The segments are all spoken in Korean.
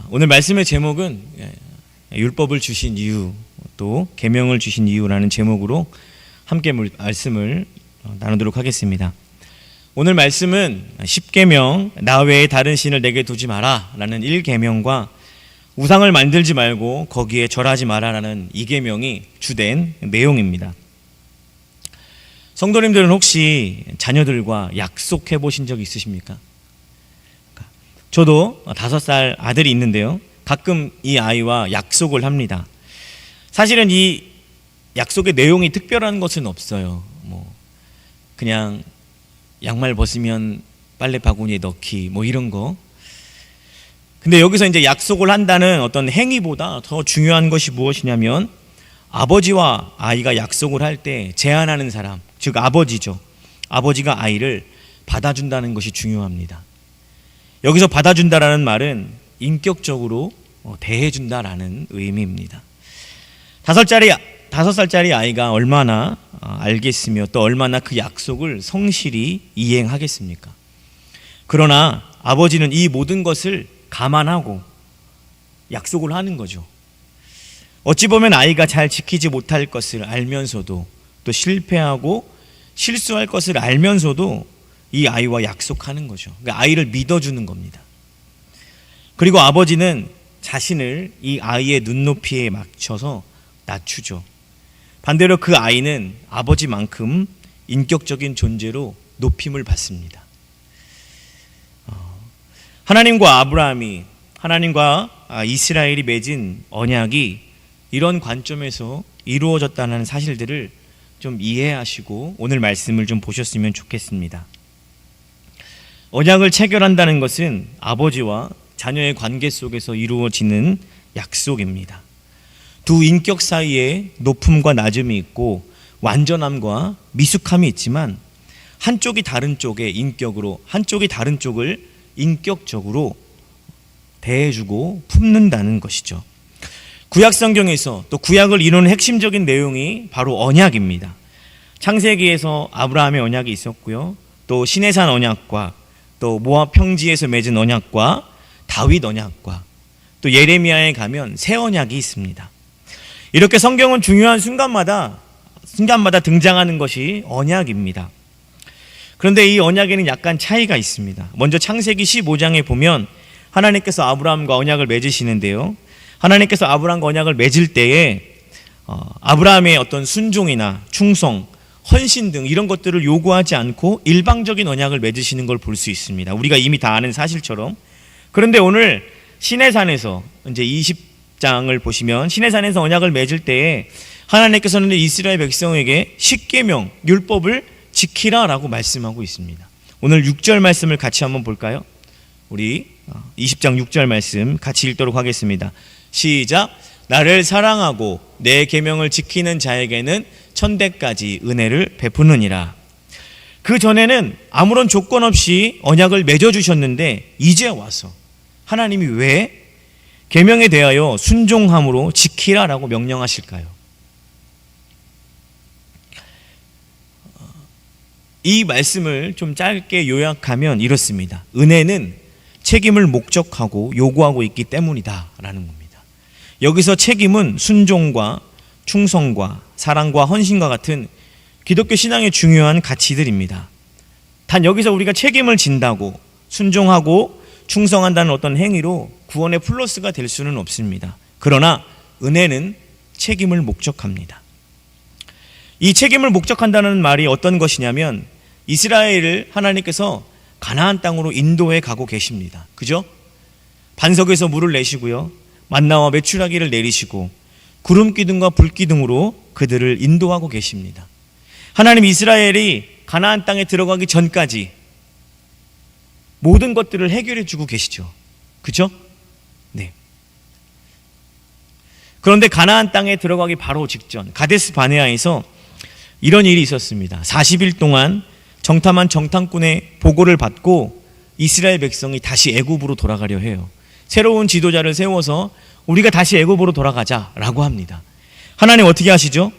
오늘 말씀의 제목은 율법을 주신 이유, 또 계명을 주신 이유라는 제목으로 함께 말씀을 나누도록 하겠습니다. 오늘 말씀은 10계명, 나 외에 다른 신을 내게 두지 마라 라는 1계명과 우상을 만들지 말고 거기에 절하지 마라 라는 2계명이 주된 내용입니다. 성도님들은 혹시 자녀들과 약속해 보신 적 있으십니까? 저도 5살 아들이 있는데요, 가끔 이 아이와 약속을 합니다. 사실은 이 약속의 내용이 특별한 것은 없어요. 그냥 양말 벗으면 빨래 바구니에 넣기, 이런 거. 근데 여기서 이제 약속을 한다는 어떤 행위보다 더 중요한 것이 무엇이냐면, 아버지와 아이가 약속을 할 때 제안하는 사람, 즉 아버지죠. 아버지가 아이를 받아준다는 것이 중요합니다. 여기서 받아준다라는 말은 인격적으로 대해준다라는 의미입니다. 5살짜리 아이가 얼마나 알겠으며 또 얼마나 그 약속을 성실히 이행하겠습니까? 그러나 아버지는 이 모든 것을 감안하고 약속을 하는 거죠. 어찌 보면 아이가 잘 지키지 못할 것을 알면서도, 또 실패하고 실수할 것을 알면서도 이 아이와 약속하는 거죠. 그러니까 아이를 믿어주는 겁니다. 그리고 아버지는 자신을 이 아이의 눈높이에 맞춰서 낮추죠. 반대로 그 아이는 아버지만큼 인격적인 존재로 높임을 받습니다. 하나님과 이스라엘이 맺은 언약이 이런 관점에서 이루어졌다는 사실들을 좀 이해하시고 오늘 말씀을 좀 보셨으면 좋겠습니다. 언약을 체결한다는 것은 아버지와 자녀의 관계 속에서 이루어지는 약속입니다. 두 인격 사이에 높음과 낮음이 있고 완전함과 미숙함이 있지만 한쪽이 다른 쪽의 인격으로, 한쪽이 다른 쪽을 인격적으로 대해주고 품는다는 것이죠. 구약 성경에서 또 구약을 이루는 핵심적인 내용이 바로 언약입니다. 창세기에서 아브라함의 언약이 있었고요, 또 시내산 언약과 또 모압 평지에서 맺은 언약과 다윗 언약과 또 예레미야에 가면 새 언약이 있습니다. 이렇게 성경은 중요한 순간마다 등장하는 것이 언약입니다. 그런데 이 언약에는 약간 차이가 있습니다. 먼저 창세기 15장에 보면 하나님께서 아브라함과 언약을 맺으시는데요, 하나님께서 아브라함과 언약을 맺을 때에 아브라함의 어떤 순종이나 충성, 헌신 등 이런 것들을 요구하지 않고 일방적인 언약을 맺으시는 걸 볼 수 있습니다. 우리가 이미 다 아는 사실처럼. 그런데 오늘 시내산에서 이제 20장을 보시면 시내산에서 언약을 맺을 때에 하나님께서는 이스라엘 백성에게 10계명, 율법을 지키라라고 말씀하고 있습니다. 오늘 6절 말씀을 같이 한번 볼까요? 우리 20장 6절 말씀 같이 읽도록 하겠습니다. 시작. 나를 사랑하고 내 계명을 지키는 자에게는 천대까지 은혜를 베푸느니라. 그 전에는 아무런 조건 없이 언약을 맺어주셨는데 이제 와서 하나님이 왜 계명에 대하여 순종함으로 지키라라고 명령하실까요? 이 말씀을 좀 짧게 요약하면 이렇습니다. 은혜는 책임을 목적하고 요구하고 있기 때문이다 라는 겁니다. 여기서 책임은 순종과 충성과 사랑과 헌신과 같은 기독교 신앙의 중요한 가치들입니다. 단 여기서 우리가 책임을 진다고 순종하고 충성한다는 어떤 행위로 구원의 플러스가 될 수는 없습니다. 그러나 은혜는 책임을 목적합니다. 이 책임을 목적한다는 말이 어떤 것이냐면, 이스라엘을 하나님께서 가나안 땅으로 인도해 가고 계십니다. 그죠? 반석에서 물을 내시고요, 만나와 메추라기를 내리시고 구름 기둥과 불 기둥으로 그들을 인도하고 계십니다. 하나님 이스라엘이 가나안 땅에 들어가기 전까지 모든 것들을 해결해 주고 계시죠. 그죠? 네. 그런데 가나안 땅에 들어가기 바로 직전 가데스 바네아에서 이런 일이 있었습니다. 40일 동안 정탐한 정탐꾼의 보고를 받고 이스라엘 백성이 다시 애굽으로 돌아가려 해요. 새로운 지도자를 세워서 우리가 다시 애굽으로 돌아가자라고 합니다. 하나님 어떻게 하시죠?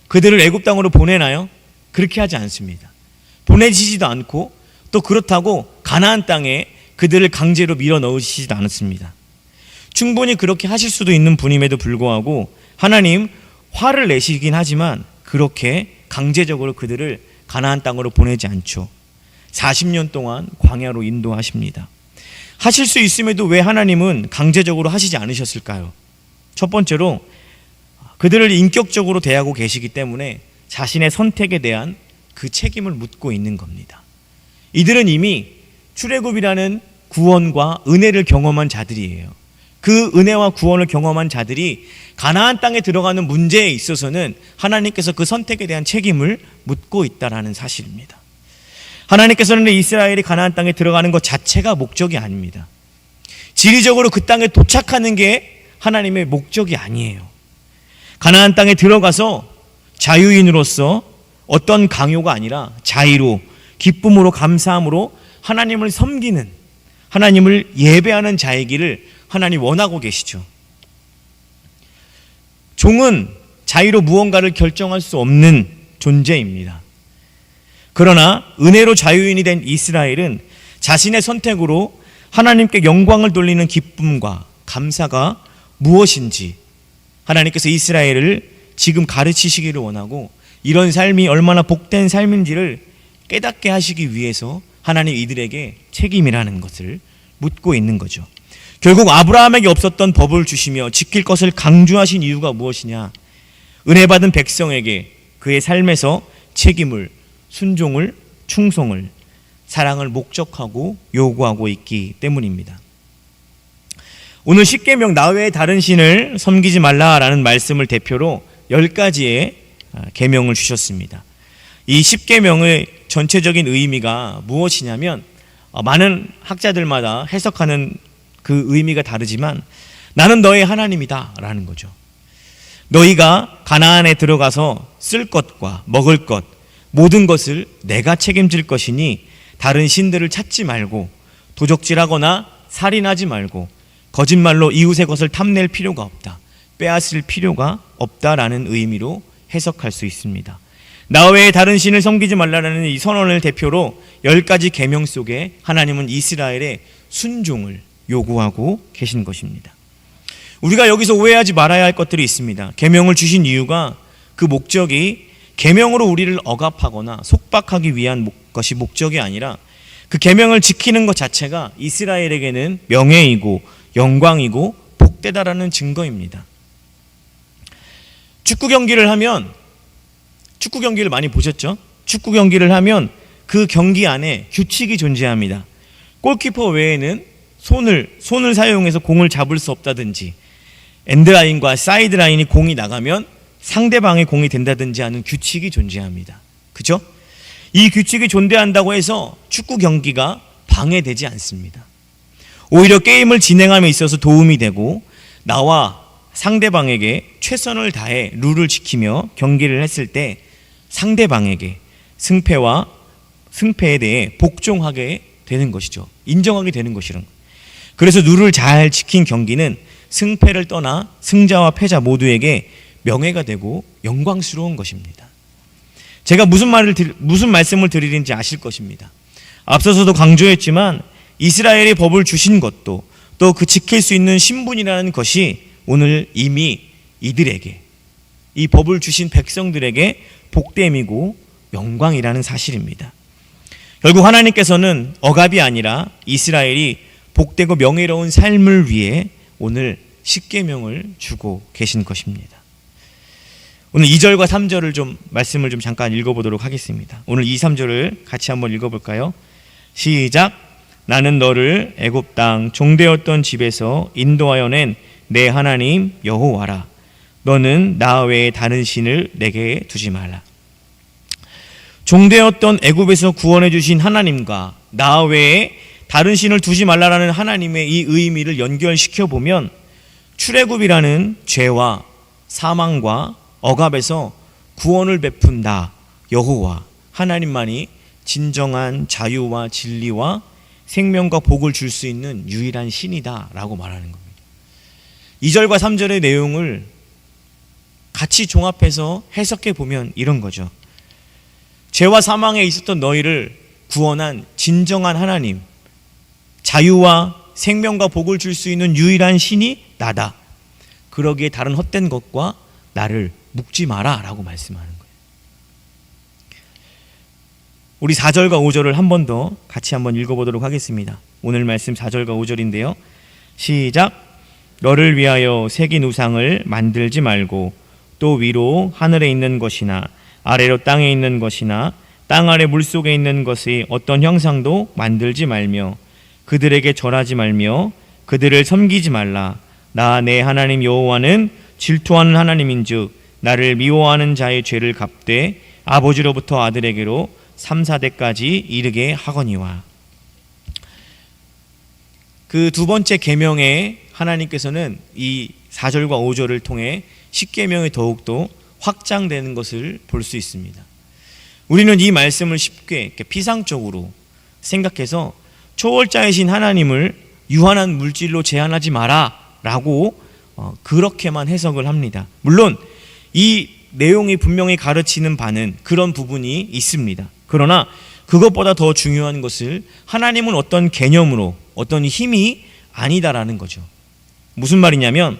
그들을 애굽 땅으로 보내나요? 그렇게 하지 않습니다. 보내지지도 않고 또 그렇다고 가나안 땅에 그들을 강제로 밀어 넣으시지도 않았습니다. 충분히 그렇게 하실 수도 있는 분임에도 불구하고 하나님 화를 내시긴 하지만 그렇게 강제적으로 그들을 가나안 땅으로 보내지 않죠. 40년 동안 광야로 인도하십니다. 하실 수 있음에도 왜 하나님은 강제적으로 하시지 않으셨을까요? 첫 번째로 그들을 인격적으로 대하고 계시기 때문에 자신의 선택에 대한 그 책임을 묻고 있는 겁니다. 이들은 이미 출애굽이라는 구원과 은혜를 경험한 자들이에요. 그 은혜와 구원을 경험한 자들이 가나안 땅에 들어가는 문제에 있어서는 하나님께서 그 선택에 대한 책임을 묻고 있다는 사실입니다. 하나님께서는 이스라엘이 가나안 땅에 들어가는 것 자체가 목적이 아닙니다. 지리적으로 그 땅에 도착하는 게 하나님의 목적이 아니에요. 가나안 땅에 들어가서 자유인으로서 어떤 강요가 아니라 자의로, 기쁨으로, 감사함으로 하나님을 섬기는, 하나님을 예배하는 자이기를 하나님 원하고 계시죠. 종은 자의로 무언가를 결정할 수 없는 존재입니다. 그러나 은혜로 자유인이 된 이스라엘은 자신의 선택으로 하나님께 영광을 돌리는 기쁨과 감사가 무엇인지 하나님께서 이스라엘을 지금 가르치시기를 원하고 이런 삶이 얼마나 복된 삶인지를 깨닫게 하시기 위해서 하나님 이들에게 책임이라는 것을 묻고 있는 거죠. 결국 아브라함에게 없었던 법을 주시며 지킬 것을 강조하신 이유가 무엇이냐? 은혜 받은 백성에게 그의 삶에서 책임을, 순종을, 충성을, 사랑을 목적하고 요구하고 있기 때문입니다. 오늘 십계명 나 외에 다른 신을 섬기지 말라라는 말씀을 대표로 10가지의 계명을 주셨습니다. 이 십계명의 전체적인 의미가 무엇이냐면 많은 학자들마다 해석하는 그 의미가 다르지만 나는 너의 하나님이다 라는 거죠. 너희가 가나안에 들어가서 쓸 것과 먹을 것 모든 것을 내가 책임질 것이니 다른 신들을 찾지 말고 도적질하거나 살인하지 말고 거짓말로 이웃의 것을 탐낼 필요가 없다. 빼앗을 필요가 없다라는 의미로 해석할 수 있습니다. 나 외에 다른 신을 섬기지 말라는 이 선언을 대표로 10가지 계명 속에 하나님은 이스라엘의 순종을 요구하고 계신 것입니다. 우리가 여기서 오해하지 말아야 할 것들이 있습니다. 계명을 주신 이유가 그 목적이 계명으로 우리를 억압하거나 속박하기 위한 것이 목적이 아니라 그 계명을 지키는 것 자체가 이스라엘에게는 명예이고 영광이고 복되다라는 증거입니다. 축구 경기를 많이 보셨죠? 축구 경기를 하면 그 경기 안에 규칙이 존재합니다. 골키퍼 외에는 손을 사용해서 공을 잡을 수 없다든지 엔드라인과 사이드라인이 공이 나가면 상대방의 공이 된다든지 하는 규칙이 존재합니다. 그죠? 이 규칙이 존재한다고 해서 축구 경기가 방해되지 않습니다. 오히려 게임을 진행함에 있어서 도움이 되고 나와 상대방에게 최선을 다해 룰을 지키며 경기를 했을 때 상대방에게 승패에 대해 복종하게 되는 것이죠. 인정하게 되는 것이란 거예요. 그래서 룰을 잘 지킨 경기는 승패를 떠나 승자와 패자 모두에게 명예가 되고 영광스러운 것입니다. 제가 무슨 말씀을 드리는지 아실 것입니다. 앞서서도 강조했지만 이스라엘이 법을 주신 것도 또 그 지킬 수 있는 신분이라는 것이 오늘 이미 이들에게 이 법을 주신 백성들에게 복됨이고 영광이라는 사실입니다. 결국 하나님께서는 억압이 아니라 이스라엘이 복되고 명예로운 삶을 위해 오늘 십계명을 주고 계신 것입니다. 오늘 2절과 3절을 말씀을 잠깐 읽어보도록 하겠습니다. 오늘 2, 3절을 같이 한번 읽어볼까요? 시작. 나는 너를 애굽 땅 종되었던 집에서 인도하여 낸 내 하나님 여호와라. 너는 나 외에 다른 신을 내게 두지 말라. 종되었던 애굽에서 구원해 주신 하나님과 나 외에 다른 신을 두지 말라라는 하나님의 이 의미를 연결시켜 보면 출애굽이라는 죄와 사망과 억압에서 구원을 베푼다 여호와 하나님만이 진정한 자유와 진리와 생명과 복을 줄 수 있는 유일한 신이다 라고 말하는 겁니다. 2절과 3절의 내용을 같이 종합해서 해석해 보면 이런 거죠. 죄와 사망에 있었던 너희를 구원한 진정한 하나님, 자유와 생명과 복을 줄 수 있는 유일한 신이 나다. 그러기에 다른 헛된 것과 나를 묶지 마라 라고 말씀하는 거예요. 우리 4절과 5절을 한 번 더 같이 한번 읽어보도록 하겠습니다. 오늘 말씀 4절과 5절인데요. 시작. 너를 위하여 새긴 우상을 만들지 말고 또 위로 하늘에 있는 것이나 아래로 땅에 있는 것이나 땅 아래 물속에 있는 것의 어떤 형상도 만들지 말며 그들에게 절하지 말며 그들을 섬기지 말라. 나 내 하나님 여호와는 질투하는 하나님인즉 나를 미워하는 자의 죄를 갚되 아버지로부터 아들에게로 3, 4대까지 이르게 하거니와. 그 두 번째 계명에 하나님께서는 이 4절과 5절을 통해 10계명이 더욱더 확장되는 것을 볼 수 있습니다. 우리는 이 말씀을 쉽게 피상적으로 생각해서 초월자이신 하나님을 유한한 물질로 제한하지 마라 라고 그렇게만 해석을 합니다. 물론 이 내용이 분명히 가르치는 바는 그런 부분이 있습니다. 그러나 그것보다 더 중요한 것을 하나님은 어떤 개념으로 어떤 힘이 아니다라는 거죠. 무슨 말이냐면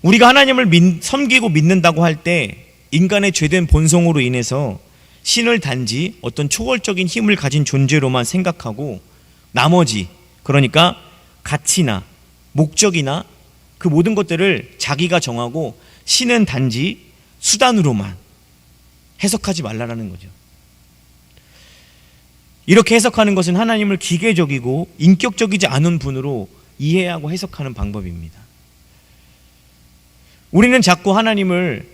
우리가 하나님을 섬기고 믿는다고 할 때 인간의 죄된 본성으로 인해서 신을 단지 어떤 초월적인 힘을 가진 존재로만 생각하고 나머지, 그러니까 가치나 목적이나 그 모든 것들을 자기가 정하고 신은 단지 수단으로만 해석하지 말라라는 거죠. 이렇게 해석하는 것은 하나님을 기계적이고 인격적이지 않은 분으로 이해하고 해석하는 방법입니다. 우리는 자꾸 하나님을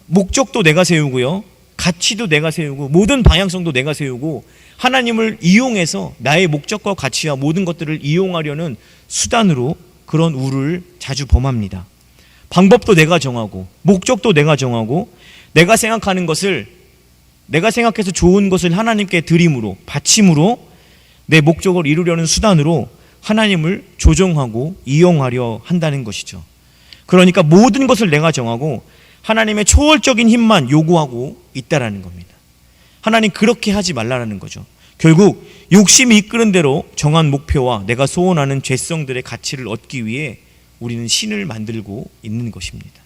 목적도 내가 세우고요, 가치도 내가 세우고 모든 방향성도 내가 세우고 하나님을 이용해서 나의 목적과 가치와 모든 것들을 이용하려는 수단으로 그런 우를 자주 범합니다. 방법도 내가 정하고 목적도 내가 정하고 내가 생각하는 것을, 내가 생각해서 좋은 것을 하나님께 드림으로, 바침으로 내 목적을 이루려는 수단으로 하나님을 조종하고 이용하려 한다는 것이죠. 그러니까 모든 것을 내가 정하고 하나님의 초월적인 힘만 요구하고 있다라는 겁니다. 하나님 그렇게 하지 말라라는 거죠. 결국 욕심이 이끄는 대로 정한 목표와 내가 소원하는 죄성들의 가치를 얻기 위해 우리는 신을 만들고 있는 것입니다.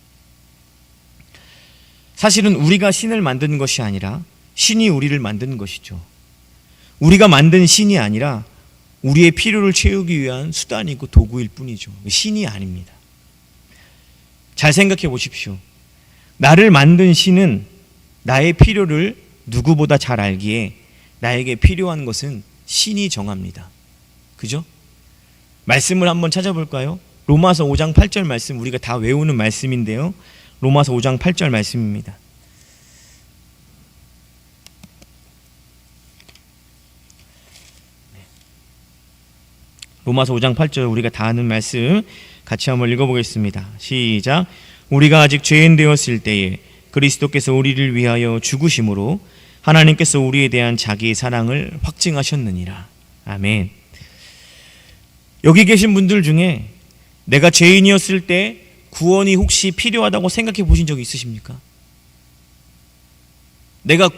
사실은 우리가 신을 만든 것이 아니라 신이 우리를 만든 것이죠. 우리가 만든 신이 아니라 우리의 필요를 채우기 위한 수단이고 도구일 뿐이죠. 신이 아닙니다. 잘 생각해 보십시오. 나를 만든 신은 나의 필요를 누구보다 잘 알기에 나에게 필요한 것은 신이 정합니다. 그죠? 말씀을 한번 찾아볼까요? 로마서 5장 8절 말씀, 우리가 다 외우는 말씀인데요. 로마서 5장 8절 말씀입니다. 로마서 5장 8절 우리가 다 아는 말씀 같이 한번 읽어보겠습니다. 시작. 우리가 아직 죄인 되었을 때에 그리스도께서 우리를 위하여 죽으심으로 하나님께서 우리에 대한 자기의 사랑을 확증하셨느니라. 아멘. 여기 계신 분들 중에 내가 죄인이었을 때 구원이 혹시 필요하다고 생각해 보신 적이 있으십니까? 내가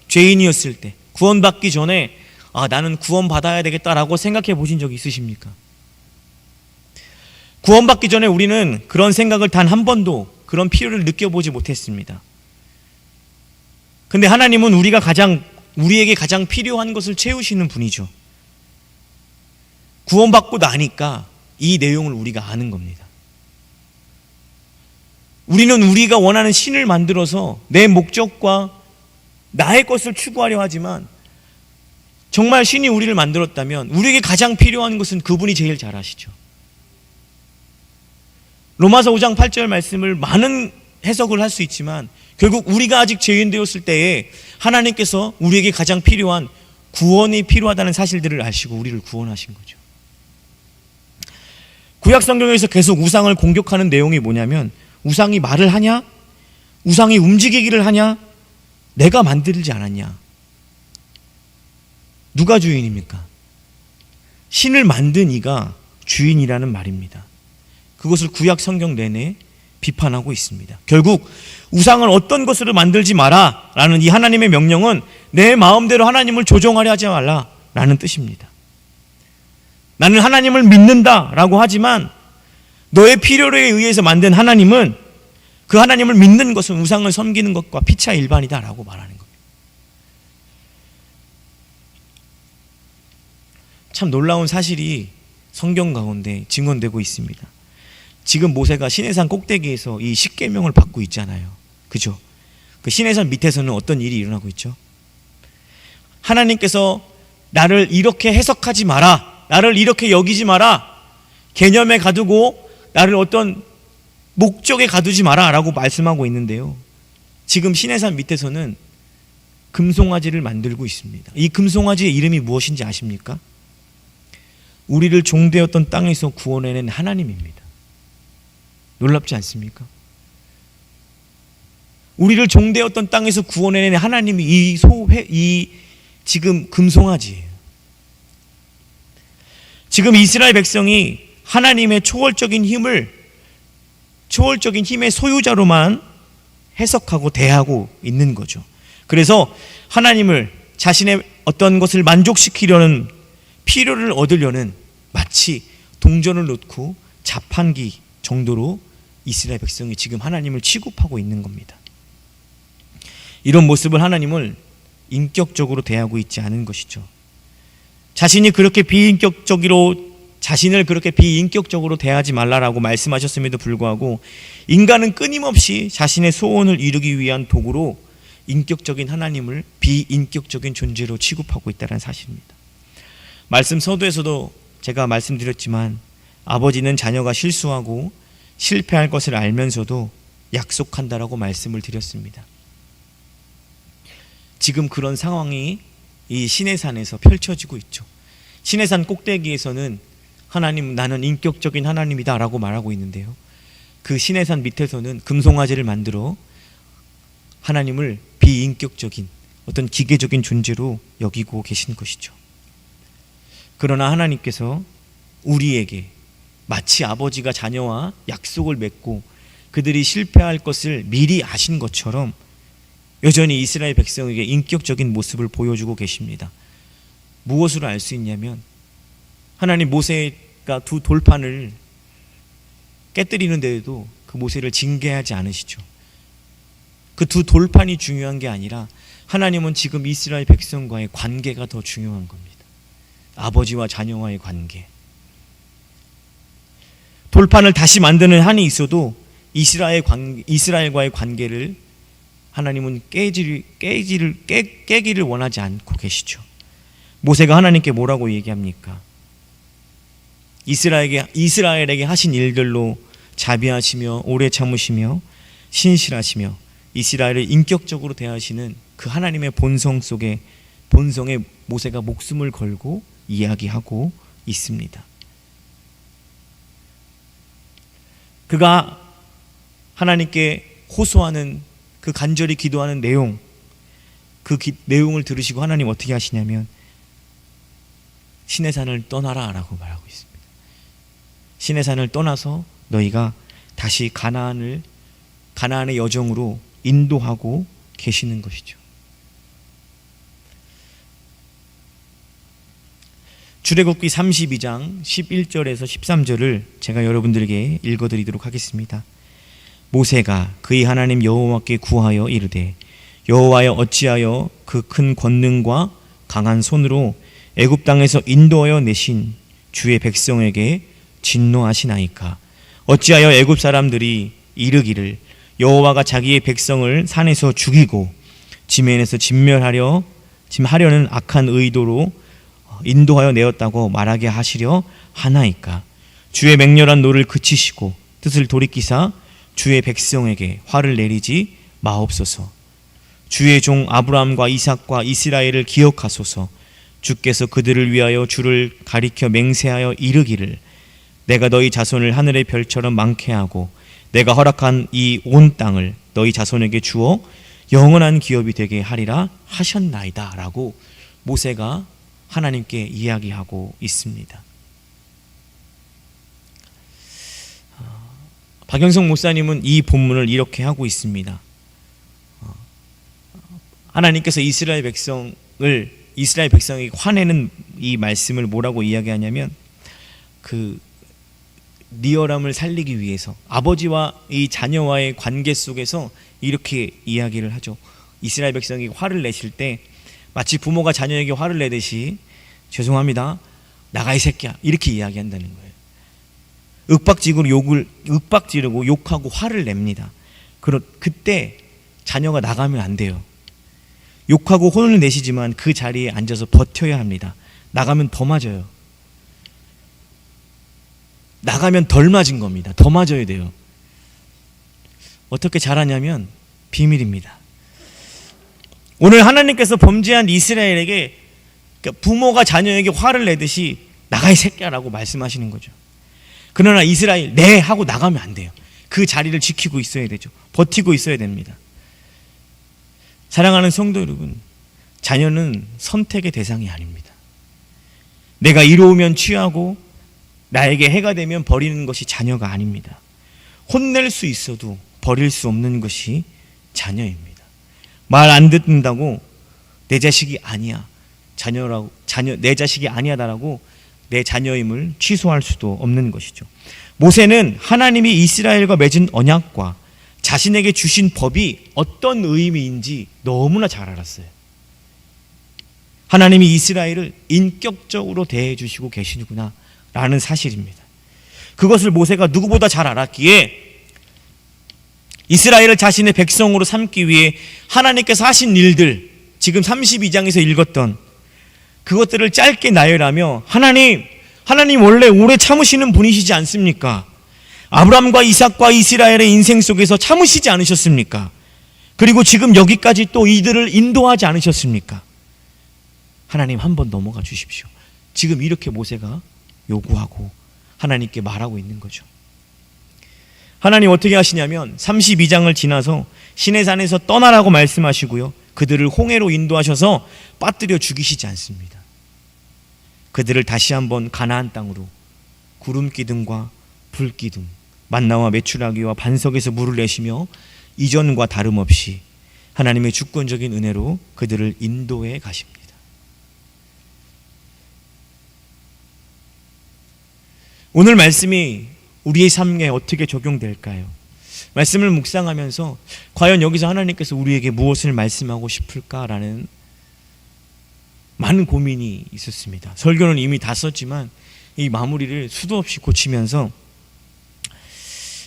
죄인이었을 때 구원받기 전에 나는 구원받아야 되겠다라고 생각해 보신 적이 있으십니까? 구원받기 전에 우리는 그런 생각을 단 한 번도, 그런 필요를 느껴보지 못했습니다. 근데 하나님은 우리에게 가장 필요한 것을 채우시는 분이죠. 구원받고 나니까 이 내용을 우리가 아는 겁니다. 우리는 우리가 원하는 신을 만들어서 내 목적과 나의 것을 추구하려 하지만 정말 신이 우리를 만들었다면 우리에게 가장 필요한 것은 그분이 제일 잘 아시죠. 로마서 5장 8절 말씀을 많은 해석을 할 수 있지만 결국 우리가 아직 죄인 되었을 때에 하나님께서 우리에게 가장 필요한 구원이 필요하다는 사실들을 아시고 우리를 구원하신 거죠. 구약 성경에서 계속 우상을 공격하는 내용이 뭐냐면, 우상이 말을 하냐? 우상이 움직이기를 하냐? 내가 만들지 않았냐? 누가 주인입니까? 신을 만든 이가 주인이라는 말입니다. 그것을 구약 성경 내내 비판하고 있습니다. 결국 우상을 어떤 것으로 만들지 마라 라는 이 하나님의 명령은 내 마음대로 하나님을 조종하려 하지 말라 라는 뜻입니다. 나는 하나님을 믿는다라고 하지만 너의 필요에 의해서 만든 하나님은 그 하나님을 믿는 것은 우상을 섬기는 것과 피차 일반이다라고 말하는 겁니다. 참 놀라운 사실이 성경 가운데 증언되고 있습니다. 지금 모세가 시내산 꼭대기에서 이 십계명을 받고 있잖아요. 그죠? 그 시내산 밑에서는 어떤 일이 일어나고 있죠? 하나님께서 나를 이렇게 해석하지 마라, 나를 이렇게 여기지 마라, 개념에 가두고 나를 어떤 목적에 가두지 마라 라고 말씀하고 있는데요, 지금 시내산 밑에서는 금송아지를 만들고 있습니다. 이 금송아지의 이름이 무엇인지 아십니까? 우리를 종되었던 땅에서 구원해낸 하나님입니다. 놀랍지 않습니까? 우리를 종되었던 땅에서 구원해낸 하나님이 이 지금 금송아지예요. 지금 이스라엘 백성이 하나님의 초월적인 힘의 소유자로만 해석하고 대하고 있는 거죠. 그래서 하나님을 자신의 어떤 것을 만족시키려는, 필요를 얻으려는 마치 동전을 놓고 자판기 정도로 이스라엘 백성이 지금 하나님을 취급하고 있는 겁니다. 이런 모습을 하나님을 인격적으로 대하고 있지 않은 것이죠. 자신을 그렇게 비인격적으로 대하지 말라라고 말씀하셨음에도 불구하고 인간은 끊임없이 자신의 소원을 이루기 위한 도구로 인격적인 하나님을 비인격적인 존재로 취급하고 있다는 사실입니다. 말씀 서두에서도 제가 말씀드렸지만 아버지는 자녀가 실수하고 실패할 것을 알면서도 약속한다라고 말씀을 드렸습니다. 지금 그런 상황이 이 시내산에서 펼쳐지고 있죠. 시내산 꼭대기에서는 하나님, 나는 인격적인 하나님이다 라고 말하고 있는데요, 그 시내산 밑에서는 금송아지를 만들어 하나님을 비인격적인 어떤 기계적인 존재로 여기고 계신 것이죠. 그러나 하나님께서 우리에게 마치 아버지가 자녀와 약속을 맺고 그들이 실패할 것을 미리 아신 것처럼 여전히 이스라엘 백성에게 인격적인 모습을 보여주고 계십니다. 무엇으로 알 수 있냐면, 하나님 모세가 두 돌판을 깨뜨리는 데에도 그 모세를 징계하지 않으시죠. 그 두 돌판이 중요한 게 아니라 하나님은 지금 이스라엘 백성과의 관계가 더 중요한 겁니다. 아버지와 자녀와의 관계. 돌판을 다시 만드는 한이 있어도 이스라엘과의 관계를 하나님은 깨기를 원하지 않고 계시죠. 모세가 하나님께 뭐라고 얘기합니까? 이스라엘에게 하신 일들로 자비하시며 오래 참으시며 신실하시며 이스라엘을 인격적으로 대하시는 그 하나님의 본성에 모세가 목숨을 걸고 이야기하고 있습니다. 그가 하나님께 호소하는, 그 간절히 기도하는 내용, 내용을 들으시고 하나님 어떻게 하시냐면 시내산을 떠나라 라고 말하고 있습니다. 시내산을 떠나서 너희가 다시 가나안의 여정으로 인도하고 계시는 것이죠. 출애굽기 32장 11절에서 13절을 제가 여러분들에게 읽어드리도록 하겠습니다. 모세가 그의 하나님 여호와께 구하여 이르되, 여호와여 어찌하여 그 큰 권능과 강한 손으로 애굽 땅에서 인도하여 내신 주의 백성에게 진노하시나이까? 어찌하여 애굽 사람들이 이르기를 여호와가 자기의 백성을 산에서 죽이고 지면에서 하려는 악한 의도로 인도하여 내었다고 말하게 하시려 하나이까? 주의 맹렬한 노를 그치시고 뜻을 돌이키사 주의 백성에게 화를 내리지 마옵소서. 주의 종 아브라함과 이삭과 이스라엘을 기억하소서. 주께서 그들을 위하여 주를 가리켜 맹세하여 이르기를 내가 너희 자손을 하늘의 별처럼 많게 하고 내가 허락한 이 온 땅을 너희 자손에게 주어 영원한 기업이 되게 하리라 하셨나이다 라고 모세가 하나님께 이야기하고 있습니다. 박영성 목사님은 이 본문을 이렇게 하고 있습니다. 하나님께서 이스라엘 백성에게 화내는 이 말씀을 뭐라고 이야기하냐면, 그 리얼함을 살리기 위해서 아버지와 이 자녀와의 관계 속에서 이렇게 이야기를 하죠. 이스라엘 백성이 화를 내실 때 마치 부모가 자녀에게 화를 내듯이 죄송합니다, 나가 이 새끼야, 이렇게 이야기한다는 거예요. 윽박 지르고 욕하고 화를 냅니다. 그때 자녀가 나가면 안 돼요. 욕하고 혼을 내시지만 그 자리에 앉아서 버텨야 합니다. 나가면 더 맞아요. 나가면 덜 맞은 겁니다. 더 맞아야 돼요. 어떻게 잘하냐면 비밀입니다. 오늘 하나님께서 범죄한 이스라엘에게 부모가 자녀에게 화를 내듯이 나가 이 새끼야라고 말씀하시는 거죠. 그러나 이스라엘 네 하고 나가면 안 돼요. 그 자리를 지키고 있어야 되죠. 버티고 있어야 됩니다. 사랑하는 성도 여러분, 자녀는 선택의 대상이 아닙니다. 내가 이로우면 취하고 나에게 해가 되면 버리는 것이 자녀가 아닙니다. 혼낼 수 있어도 버릴 수 없는 것이 자녀입니다. 말 안 듣는다고 내 자식이 아니야, 내 자식이 아니야다라고 내 자녀임을 취소할 수도 없는 것이죠. 모세는 하나님이 이스라엘과 맺은 언약과 자신에게 주신 법이 어떤 의미인지 너무나 잘 알았어요. 하나님이 이스라엘을 인격적으로 대해 주시고 계시구나 라는 사실입니다. 그것을 모세가 누구보다 잘 알았기에 이스라엘을 자신의 백성으로 삼기 위해 하나님께서 하신 일들, 지금 32장에서 읽었던 그것들을 짧게 나열하며 하나님 원래 오래 참으시는 분이시지 않습니까? 아브라함과 이삭과 이스라엘의 인생 속에서 참으시지 않으셨습니까? 그리고 지금 여기까지 또 이들을 인도하지 않으셨습니까? 하나님 한번 넘어가 주십시오. 지금 이렇게 모세가 요구하고 하나님께 말하고 있는 거죠. 하나님 어떻게 하시냐면 32장을 지나서 시내산에서 떠나라고 말씀하시고요, 그들을 홍해로 인도하셔서 빠뜨려 죽이시지 않습니다. 그들을 다시 한번 가나안 땅으로 구름기둥과 불기둥, 만나와 메추라기와 반석에서 물을 내시며 이전과 다름없이 하나님의 주권적인 은혜로 그들을 인도해 가십니다. 오늘 말씀이 우리의 삶에 어떻게 적용될까요? 말씀을 묵상하면서 과연 여기서 하나님께서 우리에게 무엇을 말씀하고 싶을까라는 많은 고민이 있었습니다. 설교는 이미 다 썼지만 이 마무리를 수도 없이 고치면서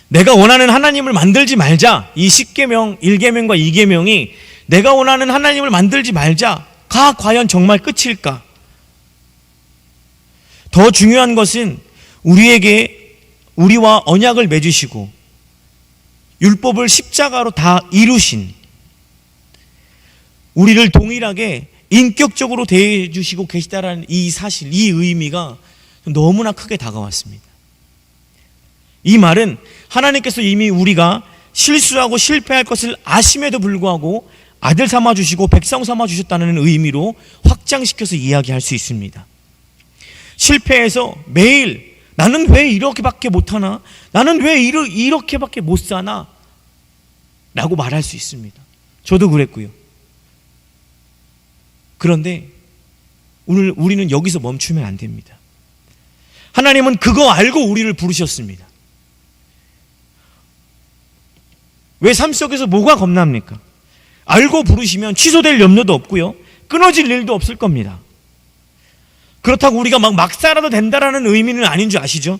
내가 원하는 하나님을 만들지 말자, 이 10계명, 1계명과 2계명이 내가 원하는 하나님을 만들지 말자가 과연 정말 끝일까? 더 중요한 것은 우리와 언약을 맺으시고 율법을 십자가로 다 이루신, 우리를 동일하게 인격적으로 대해 주시고 계시다라는 이 사실, 이 의미가 너무나 크게 다가왔습니다. 이 말은 하나님께서 이미 우리가 실수하고 실패할 것을 아심에도 불구하고 아들 삼아 주시고 백성 삼아 주셨다는 의미로 확장시켜서 이야기할 수 있습니다. 실패해서 매일 나는 왜 이렇게밖에 못하나? 나는 왜 이렇게밖에 못 사나? 라고 말할 수 있습니다. 저도 그랬고요. 그런데 오늘 우리는 여기서 멈추면 안 됩니다. 하나님은 그거 알고 우리를 부르셨습니다. 왜 삶 속에서 뭐가 겁납니까? 알고 부르시면 취소될 염려도 없고요, 끊어질 일도 없을 겁니다. 그렇다고 우리가 막 살아도 된다라는 의미는 아닌 줄 아시죠?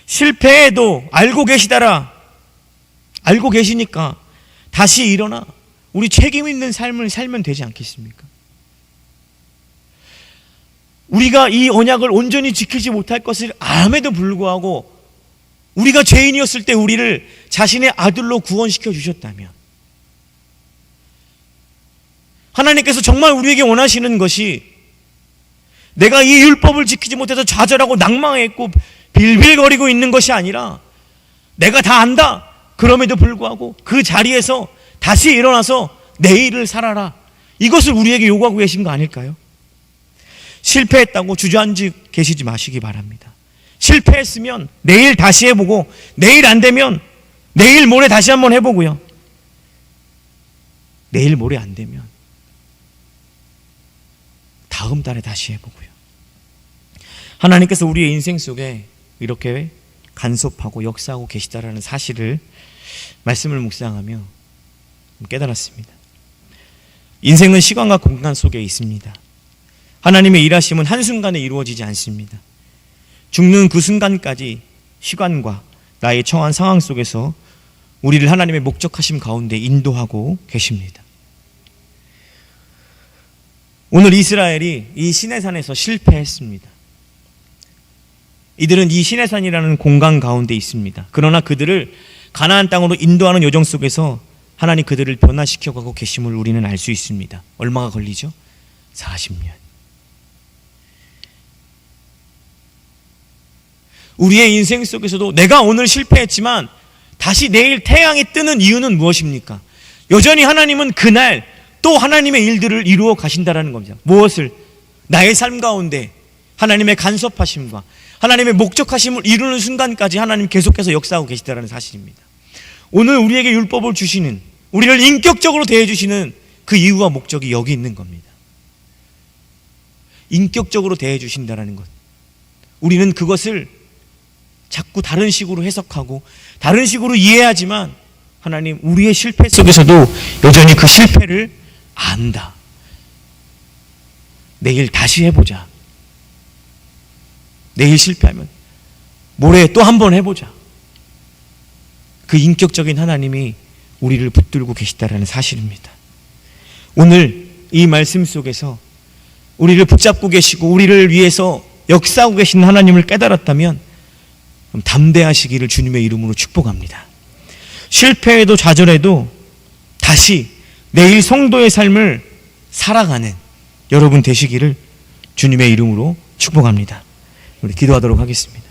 실패해도 알고 계시니까 다시 일어나 우리 책임 있는 삶을 살면 되지 않겠습니까? 우리가 이 언약을 온전히 지키지 못할 것을 암에도 불구하고 우리가 죄인이었을 때 우리를 자신의 아들로 구원시켜 주셨다면, 하나님께서 정말 우리에게 원하시는 것이 내가 이 율법을 지키지 못해서 좌절하고 낭망했고 빌빌거리고 있는 것이 아니라 내가 다 안다, 그럼에도 불구하고 그 자리에서 다시 일어나서 내일을 살아라, 이것을 우리에게 요구하고 계신 거 아닐까요? 실패했다고 주저앉아 계시지 마시기 바랍니다. 실패했으면 내일 다시 해보고, 내일 안 되면 내일 모레 다시 한번 해보고요, 내일 모레 안 되면 다음 달에 다시 해보고요. 하나님께서 우리의 인생 속에 이렇게 간섭하고 역사하고 계시다라는 사실을 말씀을 묵상하며 깨달았습니다. 인생은 시간과 공간 속에 있습니다. 하나님의 일하심은 한순간에 이루어지지 않습니다. 죽는 그 순간까지 시간과 나의 처한 상황 속에서 우리를 하나님의 목적하심 가운데 인도하고 계십니다. 오늘 이스라엘이 이 시내산에서 실패했습니다. 이들은 이 시내산이라는 공간 가운데 있습니다. 그러나 그들을 가나안 땅으로 인도하는 여정 속에서 하나님 그들을 변화시켜가고 계심을 우리는 알 수 있습니다. 얼마가 걸리죠? 40년. 우리의 인생 속에서도 내가 오늘 실패했지만 다시 내일 태양이 뜨는 이유는 무엇입니까? 여전히 하나님은 그날 또 하나님의 일들을 이루어 가신다라는 겁니다. 무엇을? 나의 삶 가운데 하나님의 간섭하심과 하나님의 목적하심을 이루는 순간까지 하나님 계속해서 역사하고 계시다라는 사실입니다. 오늘 우리에게 율법을 주시는, 우리를 인격적으로 대해주시는 그 이유와 목적이 여기 있는 겁니다. 인격적으로 대해주신다라는 것. 우리는 그것을 자꾸 다른 식으로 해석하고 다른 식으로 이해하지만 하나님 우리의 실패 속에서도 여전히 그 실패를 안다. 내일 다시 해보자. 내일 실패하면 모레 또 한 번 해보자. 그 인격적인 하나님이 우리를 붙들고 계시다라는 사실입니다. 오늘 이 말씀 속에서 우리를 붙잡고 계시고 우리를 위해서 역사하고 계신 하나님을 깨달았다면 담대하시기를 주님의 이름으로 축복합니다. 실패해도 좌절해도 다시 내일 성도의 삶을 살아가는 여러분 되시기를 주님의 이름으로 축복합니다. 우리 기도하도록 하겠습니다.